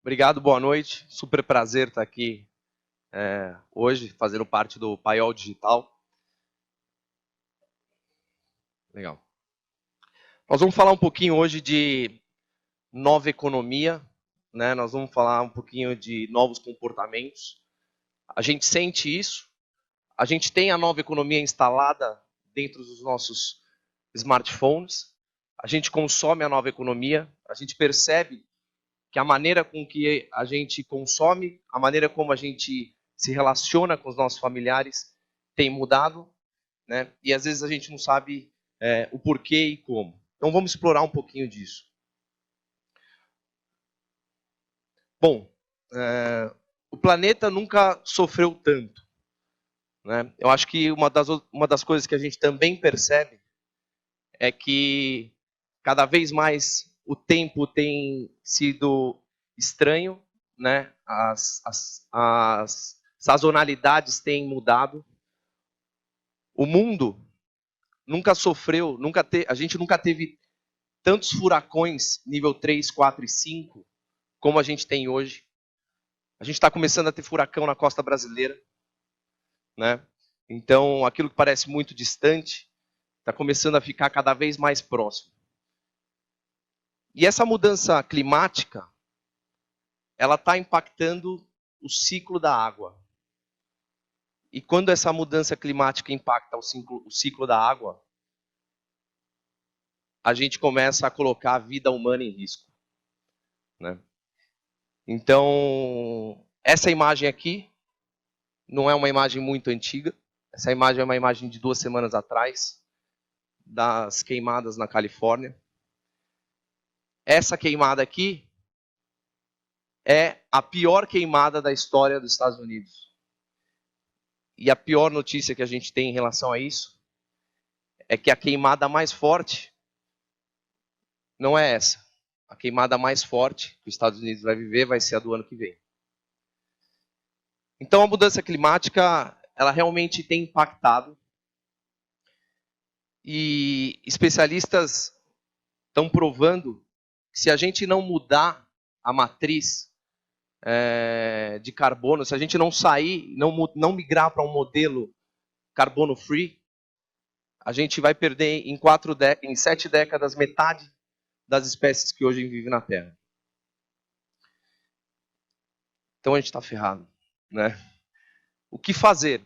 Obrigado, boa noite. Super prazer estar aqui hoje, fazendo parte do Paiol Digital. Legal. Nós vamos falar um pouquinho hoje de nova economia, né? Nós vamos falar um pouquinho de novos comportamentos. A gente sente isso, a gente tem a nova economia instalada dentro dos nossos smartphones, a gente consome a nova economia, a gente percebe que a maneira com que a gente consome, a maneira como a gente se relaciona com os nossos familiares tem mudado, né? E às vezes a gente não sabe o porquê e como. Então vamos explorar um pouquinho disso. Bom, o planeta nunca sofreu tanto, né? Eu acho que uma das coisas que a gente também percebe é que cada vez mais o tempo tem sido estranho, né? As sazonalidades têm mudado. O mundo nunca sofreu, a gente nunca teve tantos furacões nível 3, 4 e 5 como a gente tem hoje. A gente está começando a ter furacão na costa brasileira, né? Então, aquilo que parece muito distante está começando a ficar cada vez mais próximo. E essa mudança climática, ela está impactando o ciclo da água. E quando essa mudança climática impacta o ciclo da água, a gente começa a colocar a vida humana em risco, né? Então, essa imagem aqui não é uma imagem muito antiga. Essa imagem é uma imagem de 2 semanas atrás, das queimadas na Califórnia. Essa queimada aqui é a pior queimada da história dos Estados Unidos. E a pior notícia que a gente tem em relação a isso é que a queimada mais forte não é essa. A queimada mais forte que os Estados Unidos vai viver vai ser a do ano que vem. Então a mudança climática, ela realmente tem impactado. E especialistas estão provando que se a gente não mudar a matriz de carbono, se a gente não sair, não migrar para um modelo carbono free, a gente vai perder em 7 décadas metade das espécies que hoje vivem na Terra. Então a gente está ferrado, né? O que fazer?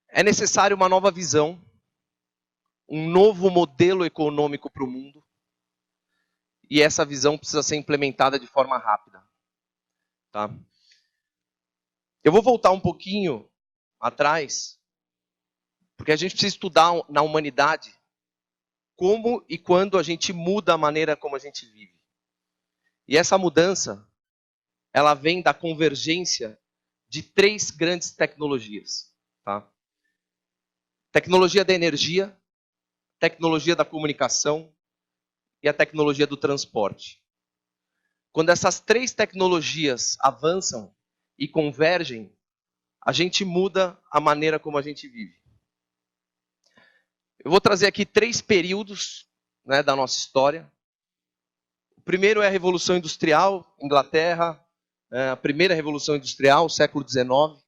É necessário uma nova visão, um novo modelo econômico para o mundo, e essa visão precisa ser implementada de forma rápida. Tá? Eu vou voltar um pouquinho atrás, porque a gente precisa estudar na humanidade como e quando a gente muda a maneira como a gente vive. E essa mudança, ela vem da convergência de 3 grandes tecnologias. Tá? Tecnologia da energia, tecnologia da comunicação e a tecnologia do transporte. Quando essas 3 tecnologias avançam e convergem, a gente muda a maneira como a gente vive. Eu vou trazer aqui 3 períodos, né, da nossa história. O primeiro é a Revolução Industrial, Inglaterra, a primeira Revolução Industrial, século XIX.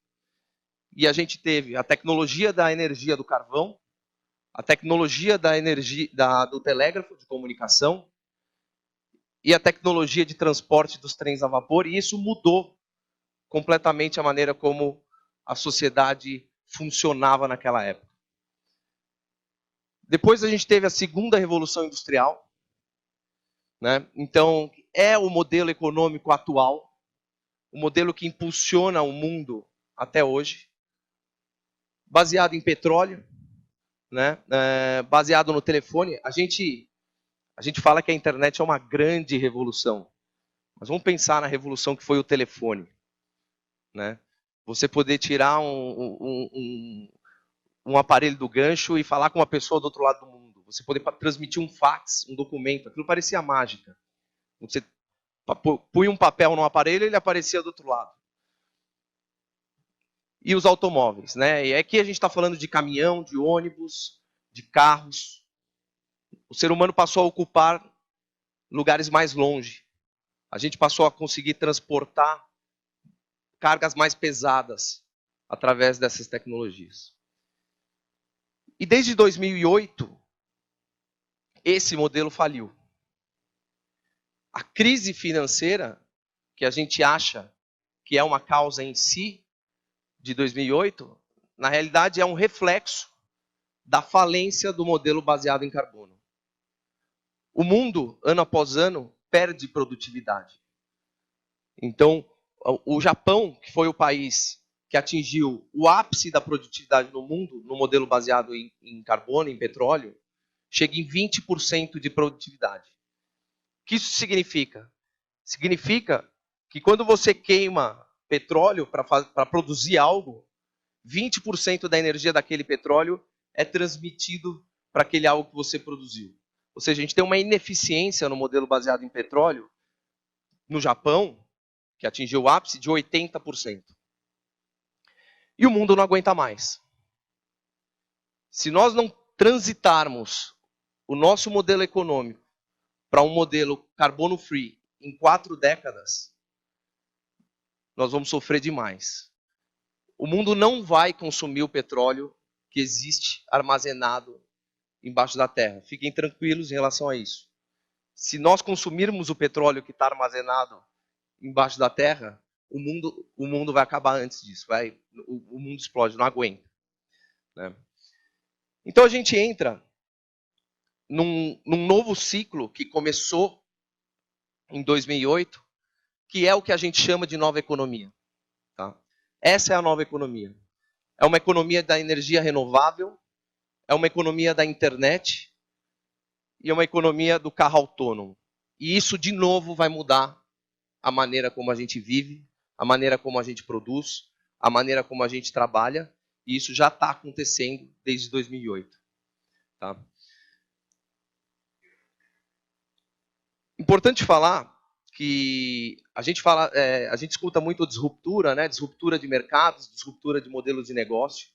E a gente teve a tecnologia da energia do carvão, a tecnologia da energia do telégrafo, de comunicação, e a tecnologia de transporte dos trens a vapor, e isso mudou completamente a maneira como a sociedade funcionava naquela época. Depois a gente teve a segunda Revolução Industrial, né? Então, é o modelo econômico atual, o modelo que impulsiona o mundo até hoje, baseado em petróleo, né? Baseado no telefone. A gente fala que a internet é uma grande revolução, mas vamos pensar na revolução que foi o telefone, né? Você poder tirar um aparelho do gancho e falar com uma pessoa do outro lado do mundo. Você poder transmitir um fax, um documento. Aquilo parecia mágica. Você punha um papel no aparelho e ele aparecia do outro lado. E os automóveis, né? E aqui a gente está falando de caminhão, de ônibus, de carros. O ser humano passou a ocupar lugares mais longe. A gente passou a conseguir transportar cargas mais pesadas através dessas tecnologias. E desde 2008, esse modelo faliu. A crise financeira, que a gente acha que é uma causa em si, de 2008, na realidade é um reflexo da falência do modelo baseado em carbono. O mundo, ano após ano, perde produtividade. Então, o Japão, que foi o país que atingiu o ápice da produtividade no mundo, no modelo baseado em carbono, em petróleo, chega em 20% de produtividade. O que isso significa? Significa que quando você queima petróleo para produzir algo, 20% da energia daquele petróleo é transmitido para aquele algo que você produziu. Ou seja, a gente tem uma ineficiência no modelo baseado em petróleo, no Japão, que atingiu o ápice de 80%. E o mundo não aguenta mais. Se nós não transitarmos o nosso modelo econômico para um modelo carbono free em 4 décadas, nós vamos sofrer demais. O mundo não vai consumir o petróleo que existe armazenado embaixo da terra. Fiquem tranquilos em relação a isso. Se nós consumirmos o petróleo que está armazenado embaixo da terra, o mundo vai acabar antes disso. O mundo explode, não aguenta. Né? Então a gente entra num novo ciclo que começou em 2008, que é o que a gente chama de nova economia. Tá? Essa é a nova economia. É uma economia da energia renovável, é uma economia da internet e é uma economia do carro autônomo. E isso, de novo, vai mudar a maneira como a gente vive, a maneira como a gente produz, a maneira como a gente trabalha, e isso já está acontecendo desde 2008. Tá? Importante falar que a gente escuta muito disruptura, né? Disruptura de mercados, disruptura de modelos de negócio.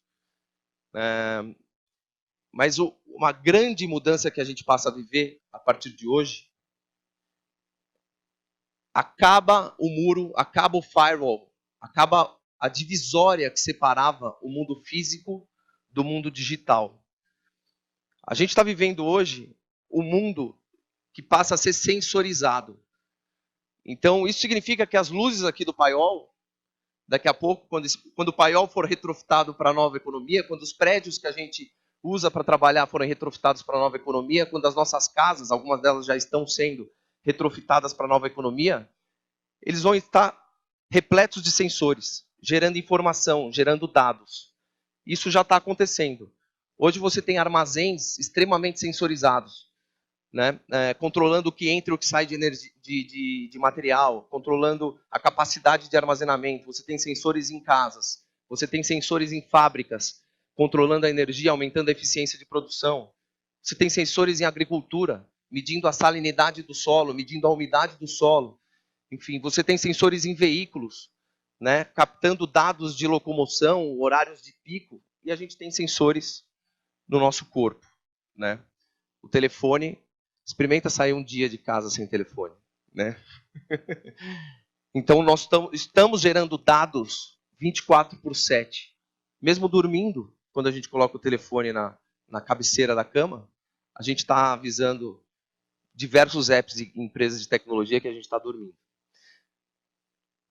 Mas uma grande mudança que a gente passa a viver a partir de hoje, acaba o muro, acaba o firewall, acaba a divisória que separava o mundo físico do mundo digital. A gente está vivendo hoje um mundo que passa a ser sensorizado. Então, isso significa que as luzes aqui do paiol, daqui a pouco, quando o paiol for retrofitado para a nova economia, quando os prédios que a gente usa para trabalhar forem retrofitados para a nova economia, quando as nossas casas, algumas delas já estão sendo retrofitadas para a nova economia, eles vão estar repletos de sensores, gerando informação, gerando dados. Isso já está acontecendo. Hoje você tem armazéns extremamente sensorizados, né? Controlando o que entra e o que sai de material, controlando a capacidade de armazenamento. Você tem sensores em casas, você tem sensores em fábricas, controlando a energia, aumentando a eficiência de produção. Você tem sensores em agricultura, medindo a salinidade do solo, medindo a umidade do solo. Enfim, você tem sensores em veículos, né, captando dados de locomoção, horários de pico, e a gente tem sensores no nosso corpo. Né? O telefone, experimenta sair um dia de casa sem telefone. Né? Então, nós estamos gerando dados 24/7. Mesmo dormindo, quando a gente coloca o telefone na cabeceira da cama, a gente está avisando diversos apps e empresas de tecnologia que a gente está dormindo.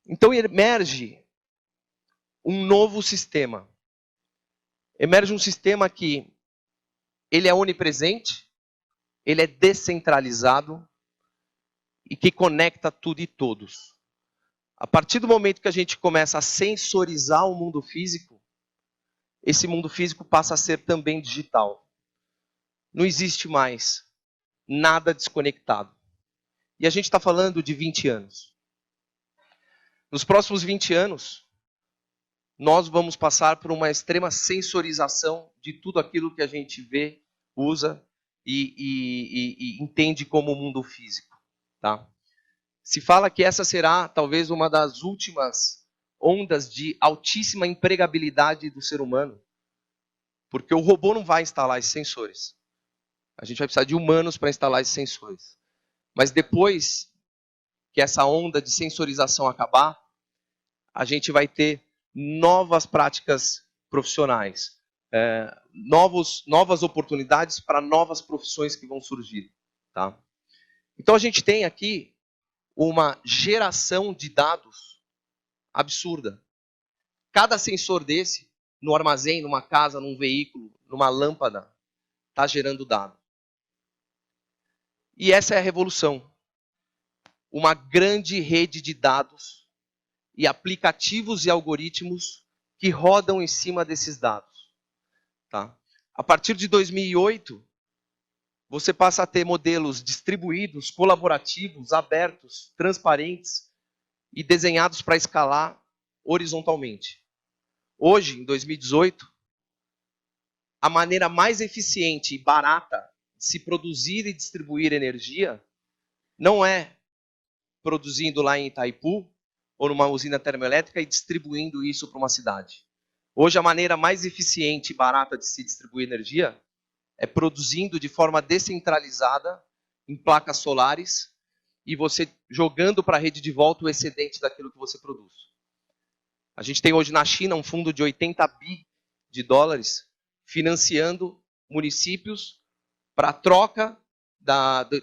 Então emerge um novo sistema. Emerge um sistema que ele é onipresente, ele é descentralizado e que conecta tudo e todos. A partir do momento que a gente começa a sensorizar o mundo físico, esse mundo físico passa a ser também digital. Não existe mais nada desconectado. E a gente está falando de 20 anos. Nos próximos 20 anos, nós vamos passar por uma extrema sensorização de tudo aquilo que a gente vê, usa e entende como mundo físico. Tá? Se fala que essa será talvez uma das últimas ondas de altíssima empregabilidade do ser humano, porque o robô não vai instalar esses sensores. A gente vai precisar de humanos para instalar esses sensores. Mas depois que essa onda de sensorização acabar, a gente vai ter novas práticas profissionais, novas oportunidades para novas profissões que vão surgir. Tá? Então a gente tem aqui uma geração de dados absurda. Cada sensor desse, no armazém, numa casa, num veículo, numa lâmpada, está gerando dado. E essa é a revolução. Uma grande rede de dados e aplicativos e algoritmos que rodam em cima desses dados. Tá? A partir de 2008, você passa a ter modelos distribuídos, colaborativos, abertos, transparentes e desenhados para escalar horizontalmente. Hoje, em 2018, a maneira mais eficiente e barata de se produzir e distribuir energia não é produzindo lá em Itaipu ou numa usina termoelétrica e distribuindo isso para uma cidade. Hoje, a maneira mais eficiente e barata de se distribuir energia é produzindo de forma descentralizada em placas solares e você jogando para a rede de volta o excedente daquilo que você produz. A gente tem hoje na China um fundo de 80 bi de dólares financiando municípios para a troca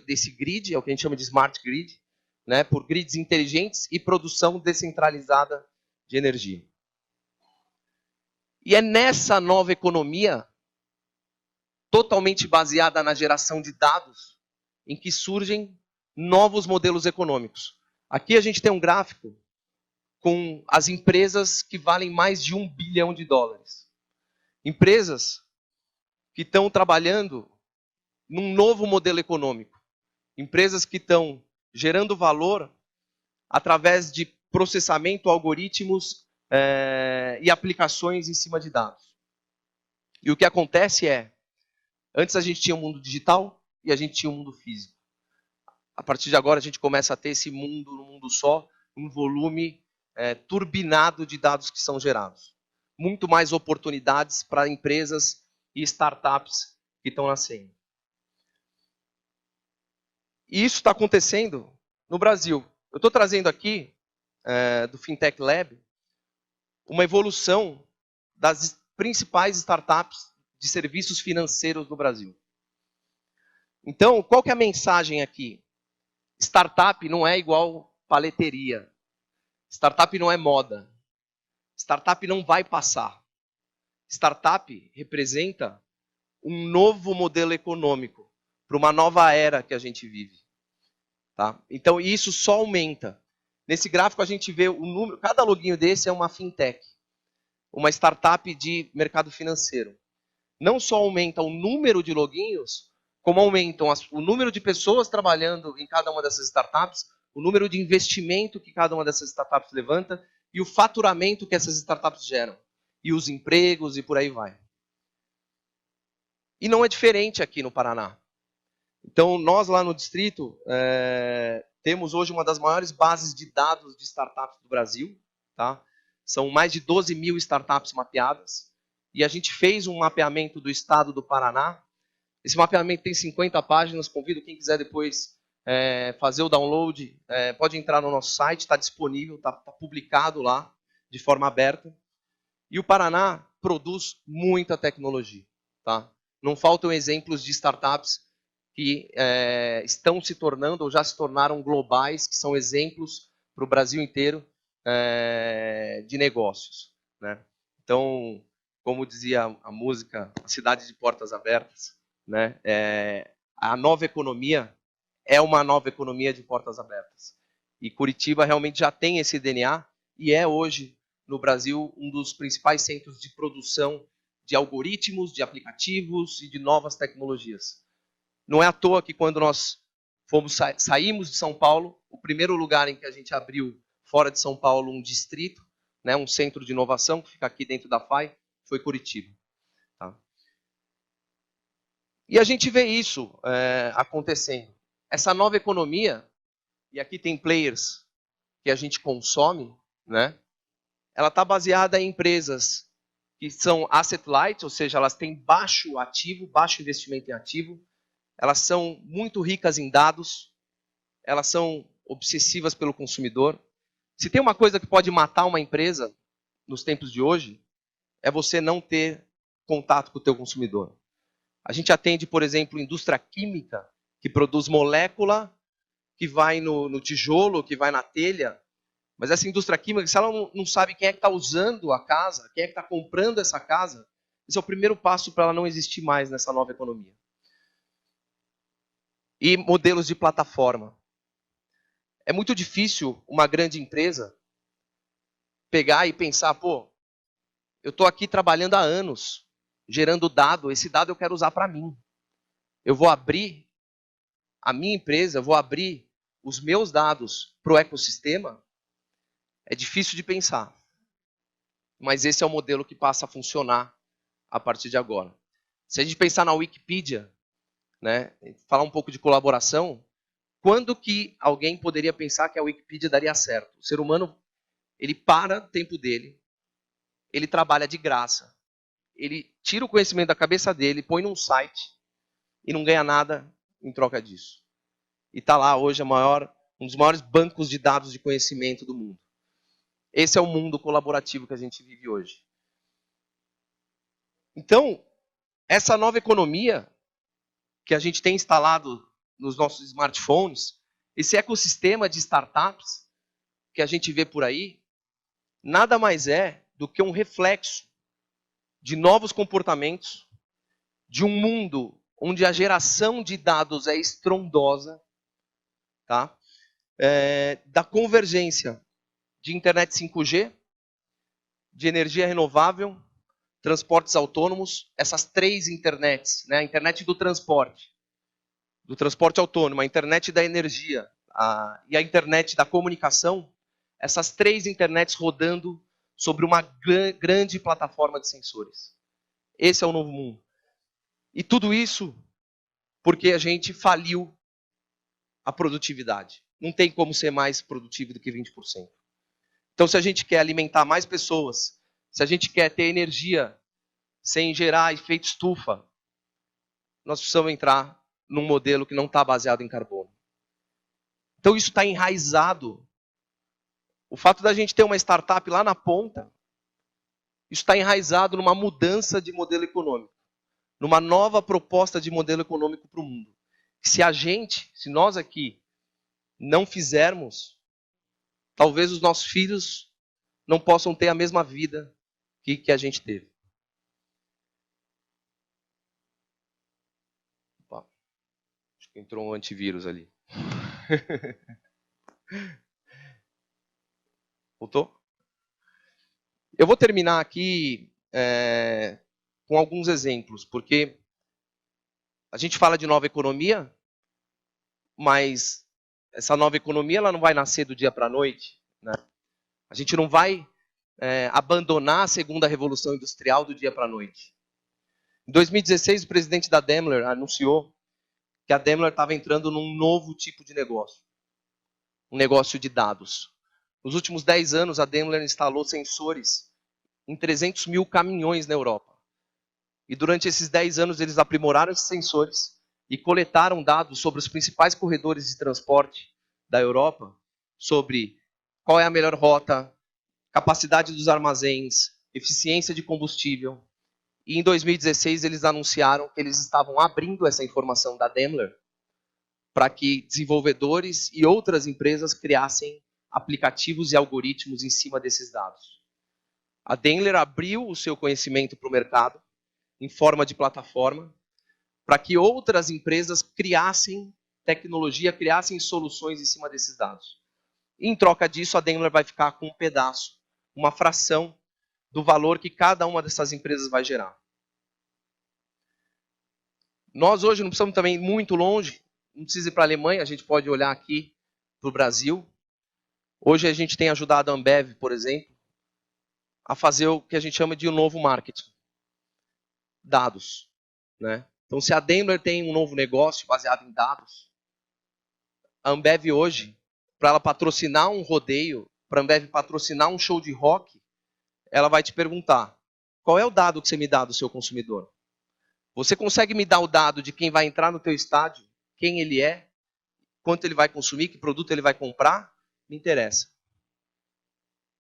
desse grid, é o que a gente chama de smart grid, né, por grids inteligentes e produção descentralizada de energia. E é nessa nova economia, totalmente baseada na geração de dados, em que surgem novos modelos econômicos. Aqui a gente tem um gráfico com as empresas que valem mais de 1 bilhão de dólares. Empresas que estão trabalhando num novo modelo econômico. Empresas que estão gerando valor através de processamento, algoritmos e aplicações em cima de dados. E o que acontece é, antes a gente tinha um mundo digital e a gente tinha um mundo físico. A partir de agora a gente começa a ter esse mundo num mundo só, um volume turbinado de dados que são gerados. Muito mais oportunidades para empresas e startups que estão nascendo. E isso está acontecendo no Brasil. Eu estou trazendo aqui, do Fintech Lab, uma evolução das principais startups de serviços financeiros no Brasil. Então, qual que é a mensagem aqui? Startup não é igual paleteria. Startup não é moda. Startup não vai passar. Startup representa um novo modelo econômico para uma nova era que a gente vive. Tá? Então, isso só aumenta. Nesse gráfico, a gente vê o número. Cada loginho desse é uma fintech, uma startup de mercado financeiro. Não só aumenta o número de loginhos, como aumentam o número de pessoas trabalhando em cada uma dessas startups, o número de investimento que cada uma dessas startups levanta e o faturamento que essas startups geram. E os empregos e por aí vai. E não é diferente aqui no Paraná. Então, nós lá no distrito temos hoje uma das maiores bases de dados de startups do Brasil. Tá? São mais de 12 mil startups mapeadas. E a gente fez um mapeamento do estado do Paraná. Esse mapeamento tem 50 páginas. Convido quem quiser depois fazer o download. Pode entrar no nosso site, está disponível, está publicado lá de forma aberta. E o Paraná produz muita tecnologia. Tá? Não faltam exemplos de startups que estão se tornando ou já se tornaram globais, que são exemplos para o Brasil inteiro de negócios. Né? Então, como dizia a música, a cidade de portas abertas, né? A nova economia é uma nova economia de portas abertas. E Curitiba realmente já tem esse DNA e é hoje, no Brasil, um dos principais centros de produção de algoritmos, de aplicativos e de novas tecnologias. Não é à toa que quando nós saímos de São Paulo, o primeiro lugar em que a gente abriu fora de São Paulo um distrito, né, um centro de inovação que fica aqui dentro da FAI, foi Curitiba. Tá? E a gente vê isso acontecendo. Essa nova economia, e aqui tem players que a gente consome, né, ela está baseada em empresas que são asset light, ou seja, elas têm baixo ativo, baixo investimento em ativo, elas são muito ricas em dados, elas são obsessivas pelo consumidor. Se tem uma coisa que pode matar uma empresa nos tempos de hoje, é você não ter contato com o teu consumidor. A gente atende, por exemplo, indústria química, que produz molécula que vai no tijolo, que vai na telha. Mas essa indústria química, se ela não sabe quem é que está usando a casa, quem é que está comprando essa casa, esse é o primeiro passo para ela não existir mais nessa nova economia. E modelos de plataforma. É muito difícil uma grande empresa pegar e pensar, pô, eu estou aqui trabalhando há anos, gerando dado, esse dado eu quero usar para mim. Eu vou abrir a minha empresa, eu vou abrir os meus dados para o ecossistema. É difícil de pensar. Mas esse é o modelo que passa a funcionar a partir de agora. Se a gente pensar na Wikipedia, né, falar um pouco de colaboração, quando que alguém poderia pensar que a Wikipedia daria certo? O ser humano, ele para o tempo dele, ele trabalha de graça, ele tira o conhecimento da cabeça dele, põe num site e não ganha nada em troca disso. E está lá hoje um dos maiores bancos de dados de conhecimento do mundo. Esse é o mundo colaborativo que a gente vive hoje. Então, essa nova economia que a gente tem instalado nos nossos smartphones, esse ecossistema de startups que a gente vê por aí, nada mais é do que um reflexo de novos comportamentos, de um mundo onde a geração de dados é estrondosa, tá? Da convergência de internet 5G, de energia renovável, transportes autônomos, essas três internets, né? A internet do transporte autônomo, a internet da energia e a internet da comunicação, essas três internets rodando sobre uma grande plataforma de sensores. Esse é o novo mundo. E tudo isso porque a gente faliu a produtividade. Não tem como ser mais produtivo do que 20%. Então, se a gente quer alimentar mais pessoas, se a gente quer ter energia sem gerar efeito estufa, nós precisamos entrar num modelo que não está baseado em carbono. Então, isso está enraizado. O fato da gente ter uma startup lá na ponta, isso está enraizado numa mudança de modelo econômico, numa nova proposta de modelo econômico para o mundo. Se nós aqui, não fizermos, talvez os nossos filhos não possam ter a mesma vida que a gente teve. Opa, acho que entrou um antivírus ali. Voltou? Eu vou terminar aqui com alguns exemplos, porque a gente fala de nova economia, mas essa nova economia ela não vai nascer do dia para a noite, né? A gente não vai abandonar a segunda revolução industrial do dia para a noite. Em 2016, o presidente da Daimler anunciou que a Daimler estava entrando num novo tipo de negócio, um negócio de dados. Nos últimos 10 anos, a Daimler instalou sensores em 300 mil caminhões na Europa. E durante esses 10 anos, eles aprimoraram esses sensores e coletaram dados sobre os principais corredores de transporte da Europa, sobre qual é a melhor rota, capacidade dos armazéns, eficiência de combustível. E em 2016, eles anunciaram que eles estavam abrindo essa informação da Daimler para que desenvolvedores e outras empresas criassem aplicativos e algoritmos em cima desses dados. A Daimler abriu o seu conhecimento para o mercado em forma de plataforma para que outras empresas criassem tecnologia, criassem soluções em cima desses dados. E, em troca disso, a Daimler vai ficar com um pedaço, uma fração do valor que cada uma dessas empresas vai gerar. Nós hoje não precisamos também ir muito longe, não precisa ir para a Alemanha, a gente pode olhar aqui para o Brasil. Hoje a gente tem ajudado a Ambev, por exemplo, a fazer o que a gente chama de um novo marketing. Dados, né? Então, se a Daimler tem um novo negócio baseado em dados, a Ambev hoje, para ela patrocinar um rodeio, para a Ambev patrocinar um show de rock, ela vai te perguntar, qual é o dado que você me dá do seu consumidor? Você consegue me dar o dado de quem vai entrar no teu estádio, quem ele é, quanto ele vai consumir, que produto ele vai comprar, me interessa.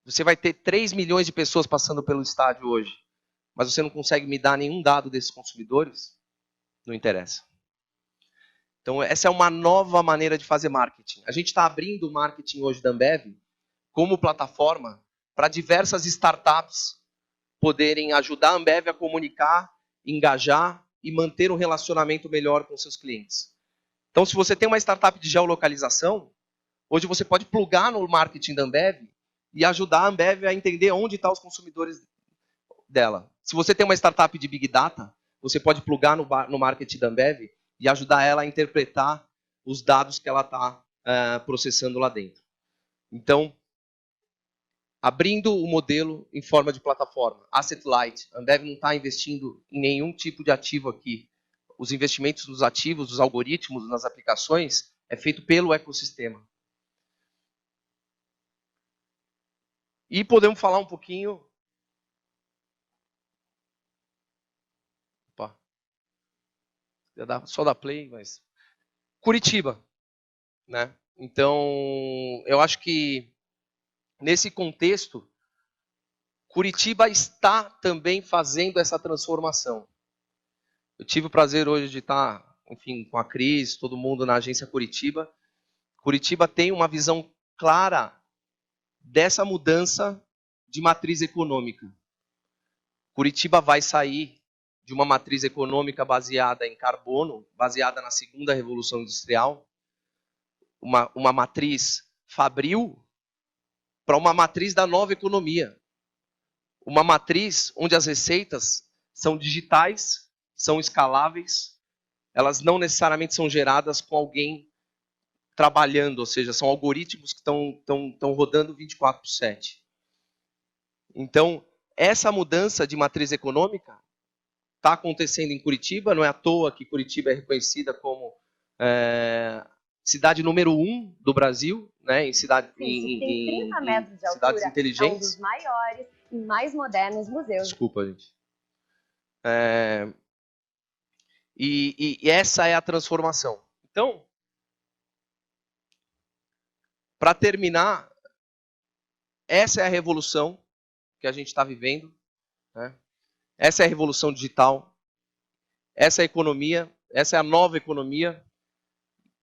Você vai ter 3 milhões de pessoas passando pelo estádio hoje, mas você não consegue me dar nenhum dado desses consumidores? Não interessa. Então, essa é uma nova maneira de fazer marketing. A gente está abrindo o marketing hoje da Ambev como plataforma para diversas startups poderem ajudar a Ambev a comunicar, engajar e manter um relacionamento melhor com seus clientes. Então, se você tem uma startup de geolocalização, hoje você pode plugar no marketing da Ambev e ajudar a Ambev a entender onde estão os consumidores dela. Se você tem uma startup de Big Data, você pode plugar no marketing da Ambev e ajudar ela a interpretar os dados que ela está processando lá dentro. Então, abrindo o modelo em forma de plataforma, asset light. A Ambev não está investindo em nenhum tipo de ativo aqui. Os investimentos nos ativos, dos algoritmos, nas aplicações, é feito pelo ecossistema. E podemos falar um pouquinho... Opa. Só dar play, mas... Curitiba, né? Então, eu acho que nesse contexto, Curitiba está também fazendo essa transformação. Eu tive o prazer hoje de estar, enfim, com a Cris, todo mundo na agência Curitiba. Curitiba tem uma visão clara dessa mudança de matriz econômica. Curitiba vai sair de uma matriz econômica baseada em carbono, baseada na segunda revolução industrial, uma matriz fabril, para uma matriz da nova economia. Uma matriz onde as receitas são digitais, são escaláveis, elas não necessariamente são geradas com alguém trabalhando, ou seja, são algoritmos que estão rodando 24/7. Então, essa mudança de matriz econômica está acontecendo em Curitiba, não é à toa que Curitiba é reconhecida como cidade número 1 do Brasil, né, em cidades inteligentes. É um dos maiores e mais modernos museus. Desculpa, gente. E essa é a transformação. Então, para terminar, essa é a revolução que a gente está vivendo, né? Essa é a revolução digital, essa é a economia, essa é a nova economia,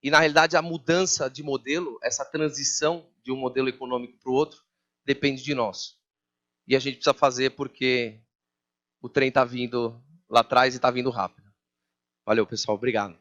e na realidade a mudança de modelo, essa transição de um modelo econômico para o outro, depende de nós. E a gente precisa fazer porque o trem está vindo lá atrás e está vindo rápido. Valeu, pessoal. Obrigado.